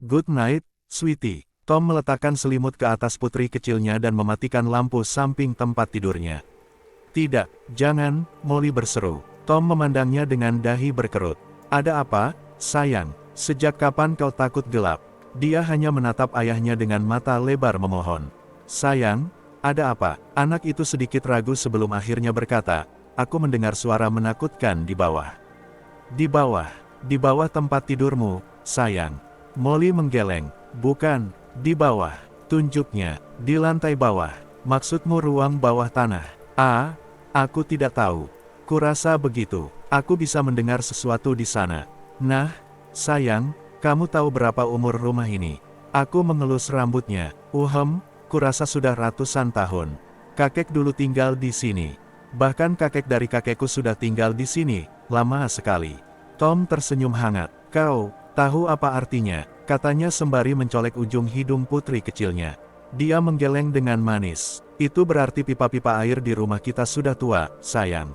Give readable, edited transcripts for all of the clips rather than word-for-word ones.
Good night, sweetie. Tom meletakkan selimut ke atas putri kecilnya dan mematikan lampu samping tempat tidurnya. Tidak, jangan, Molly berseru. Tom memandangnya dengan dahi berkerut. Ada apa, sayang? Sejak kapan kau takut gelap? Dia hanya menatap ayahnya dengan mata lebar memohon. Sayang, ada apa? Anak itu sedikit ragu sebelum akhirnya berkata, aku mendengar suara menakutkan di bawah. Di bawah tempat tidurmu, sayang. Molly menggeleng. Bukan, di bawah. Tunjuknya, di lantai bawah. Maksudmu ruang bawah tanah? Ah, aku tidak tahu. Kurasa begitu. Aku bisa mendengar sesuatu di sana. Nah, sayang, kamu tahu berapa umur rumah ini? Aku mengelus rambutnya. Kurasa sudah ratusan tahun. Kakek dulu tinggal di sini. Bahkan kakek dari kakekku sudah tinggal di sini, lama sekali. Tom tersenyum hangat. Kau tahu apa artinya? Katanya sembari mencolek ujung hidung putri kecilnya. Dia menggeleng dengan manis. Itu berarti pipa-pipa air di rumah kita sudah tua, sayang.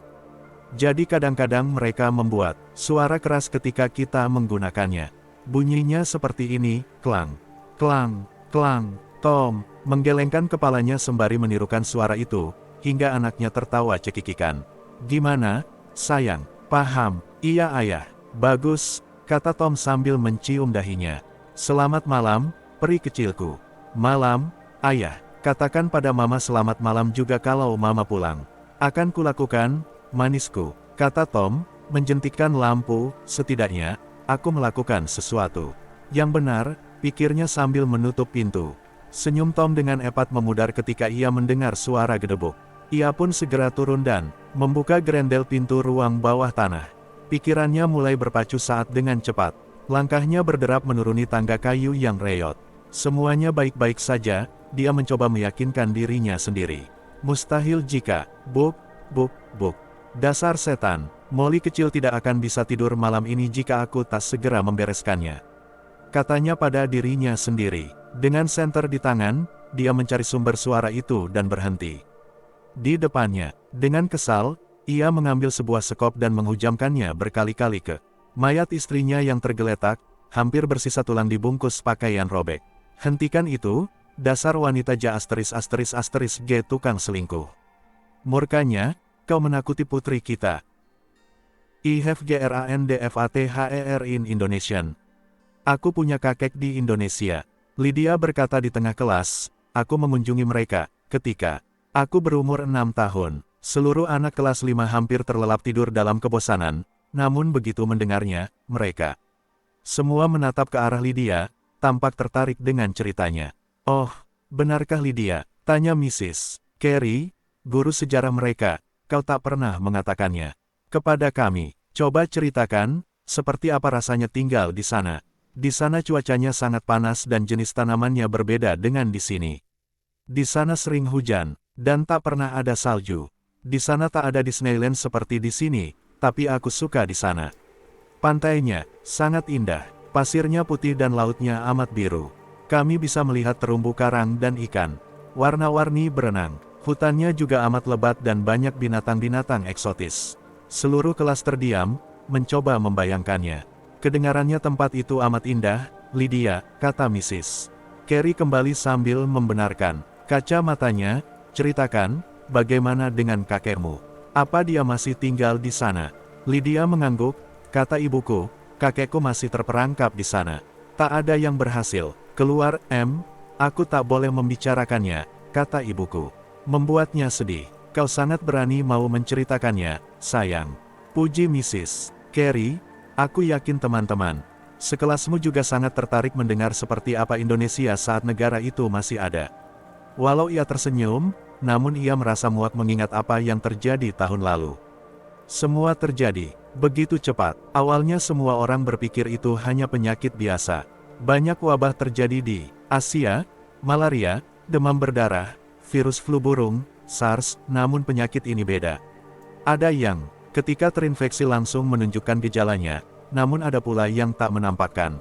Jadi kadang-kadang mereka membuat suara keras ketika kita menggunakannya. Bunyinya seperti ini, klang, klang, klang. Tom menggelengkan kepalanya sembari menirukan suara itu, hingga anaknya tertawa cekikikan. Gimana, sayang? Paham, iya ayah. Bagus, kata Tom sambil mencium dahinya. Selamat malam, peri kecilku. Malam, ayah. Katakan pada mama selamat malam juga kalau mama pulang. Akan kulakukan, manisku, kata Tom, menjentikkan lampu. Setidaknya, aku melakukan sesuatu yang benar, pikirnya sambil menutup pintu. Senyum Tom dengan epat memudar ketika ia mendengar suara gedebuk. Ia pun segera turun dan membuka grendel pintu ruang bawah tanah. Pikirannya mulai berpacu saat dengan cepat. Langkahnya berderap menuruni tangga kayu yang reyot. Semuanya baik-baik saja, dia mencoba meyakinkan dirinya sendiri. Mustahil jika, buk. Dasar setan, Molly kecil tidak akan bisa tidur malam ini jika aku tak segera membereskannya. Katanya pada dirinya sendiri. Dengan senter di tangan, dia mencari sumber suara itu dan berhenti. Di depannya, dengan kesal, ia mengambil sebuah sekop dan menghujamkannya berkali-kali ke mayat istrinya yang tergeletak, hampir bersisa tulang dibungkus pakaian robek. Hentikan itu, dasar wanita G tukang selingkuh. Murkanya, kau menakuti putri kita. IHGRANDFATHER in Indonesian. Aku punya kakek di Indonesia. Lydia berkata di tengah kelas, aku mengunjungi mereka, ketika aku berumur 6 tahun. Seluruh anak kelas 5 hampir terlelap tidur dalam kebosanan, namun begitu mendengarnya, mereka semua menatap ke arah Lydia, tampak tertarik dengan ceritanya. Oh, benarkah Lydia? Tanya Mrs. Carey, guru sejarah mereka, kau tak pernah mengatakannya kepada kami. Coba ceritakan, seperti apa rasanya tinggal di sana. Di sana cuacanya sangat panas dan jenis tanamannya berbeda dengan di sini. Di sana sering hujan, dan tak pernah ada salju. Di sana tak ada Disneyland seperti di sini, tapi aku suka di sana. Pantainya sangat indah, pasirnya putih dan lautnya amat biru. Kami bisa melihat terumbu karang dan ikan. Warna-warni berenang, hutannya juga amat lebat dan banyak binatang-binatang eksotis. Seluruh kelas terdiam, mencoba membayangkannya. Kedengarannya tempat itu amat indah, Lydia, kata Mrs. Carey kembali sambil membenarkan. Kaca matanya, ceritakan, bagaimana dengan kakekmu? Apa dia masih tinggal di sana? Lydia mengangguk, kata ibuku, kakekku masih terperangkap di sana. Tak ada yang berhasil keluar, aku tak boleh membicarakannya, kata ibuku. Membuatnya sedih. Kau sangat berani mau menceritakannya, sayang. Puji Mrs. Carey, aku yakin teman-teman sekelasmu juga sangat tertarik mendengar seperti apa Indonesia saat negara itu masih ada. Walau ia tersenyum, namun ia merasa muak mengingat apa yang terjadi tahun lalu. Semua terjadi begitu cepat. Awalnya semua orang berpikir itu hanya penyakit biasa. Banyak wabah terjadi di Asia, malaria, demam berdarah, virus flu burung, SARS, namun penyakit ini beda. Ada yang, ketika terinfeksi langsung menunjukkan gejalanya, namun ada pula yang tak menampakkan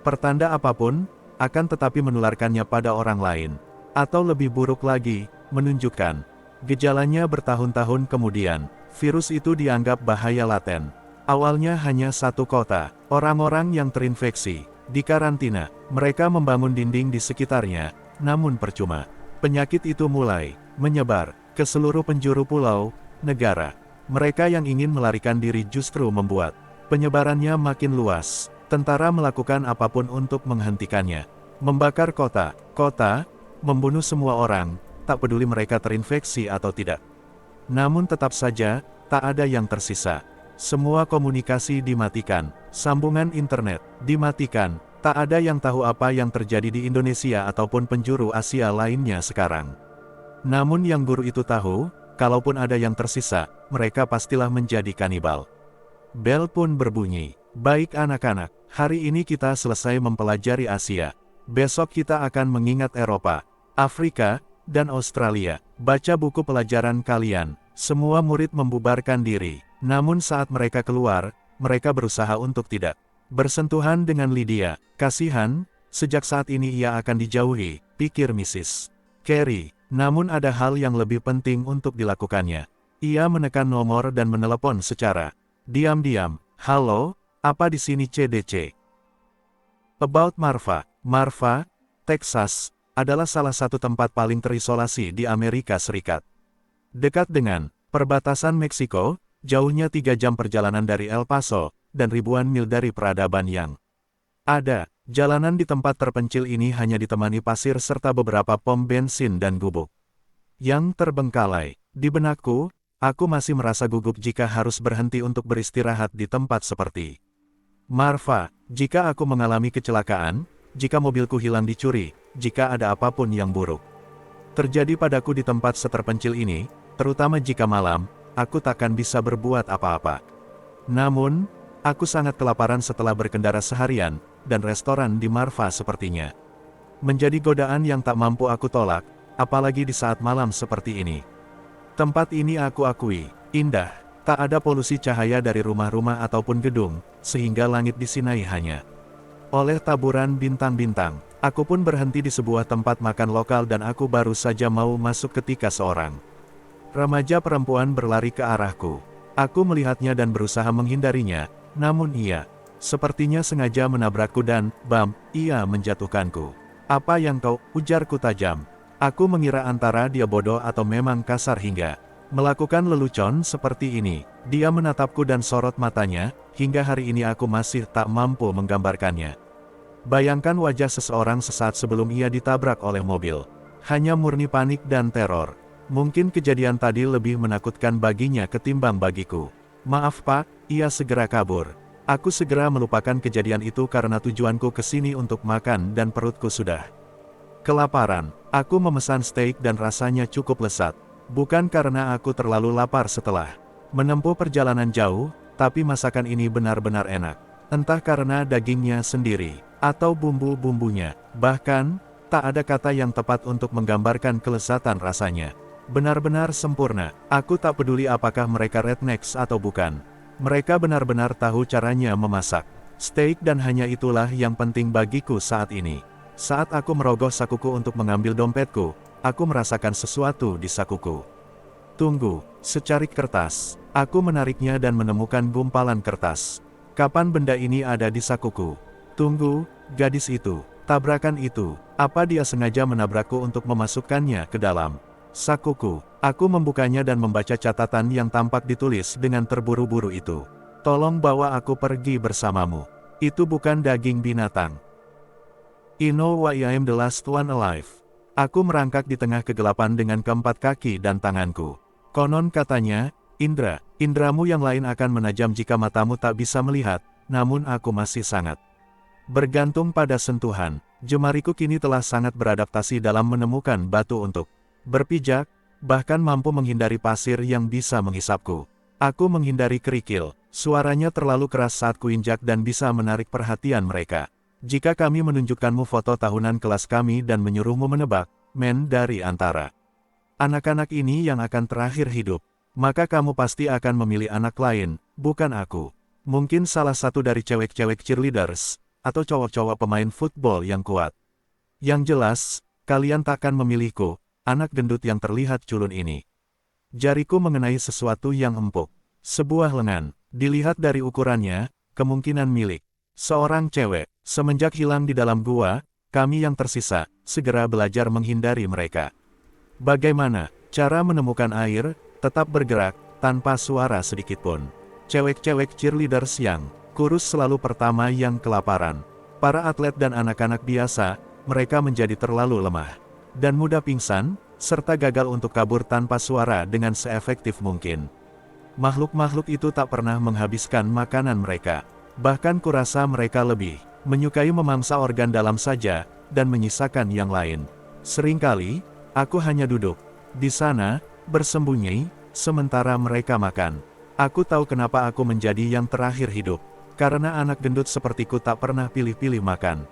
pertanda apapun, akan tetapi menularkannya pada orang lain. Atau lebih buruk lagi, menunjukkan gejalanya bertahun-tahun kemudian. Virus itu dianggap bahaya laten. Awalnya hanya satu kota, orang-orang yang terinfeksi Di karantina, mereka membangun dinding di sekitarnya, namun percuma. Penyakit itu mulai menyebar ke seluruh penjuru pulau, negara. Mereka yang ingin melarikan diri justru membuat penyebarannya makin luas. Tentara melakukan apapun untuk menghentikannya. Membakar kota, membunuh semua orang, tak peduli mereka terinfeksi atau tidak. Namun tetap saja, tak ada yang tersisa. Semua komunikasi dimatikan, sambungan internet dimatikan, tak ada yang tahu apa yang terjadi di Indonesia ataupun penjuru Asia lainnya sekarang. Namun yang guru itu tahu, kalaupun ada yang tersisa, mereka pastilah menjadi kanibal. Bel pun berbunyi. Baik anak-anak, hari ini kita selesai mempelajari Asia. Besok kita akan mengingat Eropa, Afrika, dan Australia. Baca buku pelajaran kalian. Semua murid membubarkan diri. Namun saat mereka keluar, mereka berusaha untuk tidak bersentuhan dengan Lydia. Kasihan, sejak saat ini ia akan dijauhi, pikir Mrs. Carey. Namun ada hal yang lebih penting untuk dilakukannya. Ia menekan nomor dan menelepon secara diam-diam. Halo, apa di sini CDC? About Marfa. Marfa, Texas, adalah salah satu tempat paling terisolasi di Amerika Serikat. Dekat dengan perbatasan Meksiko, jauhnya 3 jam perjalanan dari El Paso, dan ribuan mil dari peradaban yang ada. Jalanan di tempat terpencil ini hanya ditemani pasir serta beberapa pom bensin dan gubuk yang terbengkalai. Di benakku, aku masih merasa gugup jika harus berhenti untuk beristirahat di tempat seperti Marfa. Jika aku mengalami kecelakaan, jika mobilku hilang dicuri, jika ada apapun yang buruk terjadi padaku di tempat seterpencil ini, terutama jika malam, aku takkan bisa berbuat apa-apa. Namun, aku sangat kelaparan setelah berkendara seharian, dan restoran di Marfa sepertinya menjadi godaan yang tak mampu aku tolak, apalagi di saat malam seperti ini. Tempat ini aku akui, indah, tak ada polusi cahaya dari rumah-rumah ataupun gedung, sehingga langit disinai hanya oleh taburan bintang-bintang. Aku pun berhenti di sebuah tempat makan lokal dan aku baru saja mau masuk ketika seorang remaja perempuan berlari ke arahku. Aku melihatnya dan berusaha menghindarinya, namun ia sepertinya sengaja menabrakku dan, bam, ia menjatuhkanku. Apa yang kau, ujarku tajam. Aku mengira antara dia bodoh atau memang kasar hingga melakukan lelucon seperti ini. Dia menatapku dan sorot matanya, hingga hari ini aku masih tak mampu menggambarkannya. Bayangkan wajah seseorang sesaat sebelum ia ditabrak oleh mobil. Hanya murni panik dan teror. Mungkin kejadian tadi lebih menakutkan baginya ketimbang bagiku. Maaf Pak, ia segera kabur. Aku segera melupakan kejadian itu karena tujuanku ke sini untuk makan dan perutku sudah kelaparan. Aku memesan steak dan rasanya cukup lezat. Bukan karena aku terlalu lapar setelah menempuh perjalanan jauh, tapi masakan ini benar-benar enak. Entah karena dagingnya sendiri, atau bumbu-bumbunya. Bahkan, tak ada kata yang tepat untuk menggambarkan kelezatan rasanya. Benar-benar sempurna. Aku tak peduli apakah mereka rednecks atau bukan. Mereka benar-benar tahu caranya memasak steak dan hanya itulah yang penting bagiku saat ini. Saat aku merogoh sakuku untuk mengambil dompetku, aku merasakan sesuatu di sakuku. Tunggu, secarik kertas. Aku menariknya dan menemukan gumpalan kertas. Kapan benda ini ada di sakuku? Tunggu, gadis itu, tabrakan itu, apa dia sengaja menabrakku untuk memasukkannya ke dalam sakuku? Aku membukanya dan membaca catatan yang tampak ditulis dengan terburu-buru itu. Tolong bawa aku pergi bersamamu. Itu bukan daging binatang. I know why I am the last one alive. Aku merangkak di tengah kegelapan dengan keempat kaki dan tanganku. Konon katanya, indramu yang lain akan menajam jika matamu tak bisa melihat, namun aku masih sangat bergantung pada sentuhan. Jemariku kini telah sangat beradaptasi dalam menemukan batu untuk berpijak, bahkan mampu menghindari pasir yang bisa menghisapku. Aku menghindari kerikil, suaranya terlalu keras saat kuinjak dan bisa menarik perhatian mereka. Jika kami menunjukkanmu foto tahunan kelas kami dan menyuruhmu menebak, dari antara anak-anak ini yang akan terakhir hidup, maka kamu pasti akan memilih anak lain, bukan aku. Mungkin salah satu dari cewek-cewek cheerleaders, atau cowok-cowok pemain football yang kuat. Yang jelas, kalian takkan memilihku, anak gendut yang terlihat culun ini. Jariku mengenai sesuatu yang empuk. Sebuah lengan. Dilihat dari ukurannya, kemungkinan milik Seorang cewek, semenjak hilang di dalam gua, kami yang tersisa, segera belajar menghindari mereka. Bagaimana cara menemukan air, tetap bergerak, tanpa suara sedikitpun. Cewek-cewek cheerleaders yang kurus selalu pertama yang kelaparan. Para atlet dan anak-anak biasa, mereka menjadi terlalu lemah dan mudah pingsan, serta gagal untuk kabur tanpa suara dengan seefektif mungkin. Makhluk-makhluk itu tak pernah menghabiskan makanan mereka. Bahkan kurasa mereka lebih menyukai memangsa organ dalam saja, dan menyisakan yang lain. Seringkali, aku hanya duduk di sana, bersembunyi, sementara mereka makan. Aku tahu kenapa aku menjadi yang terakhir hidup. Karena anak gendut sepertiku tak pernah pilih-pilih makan.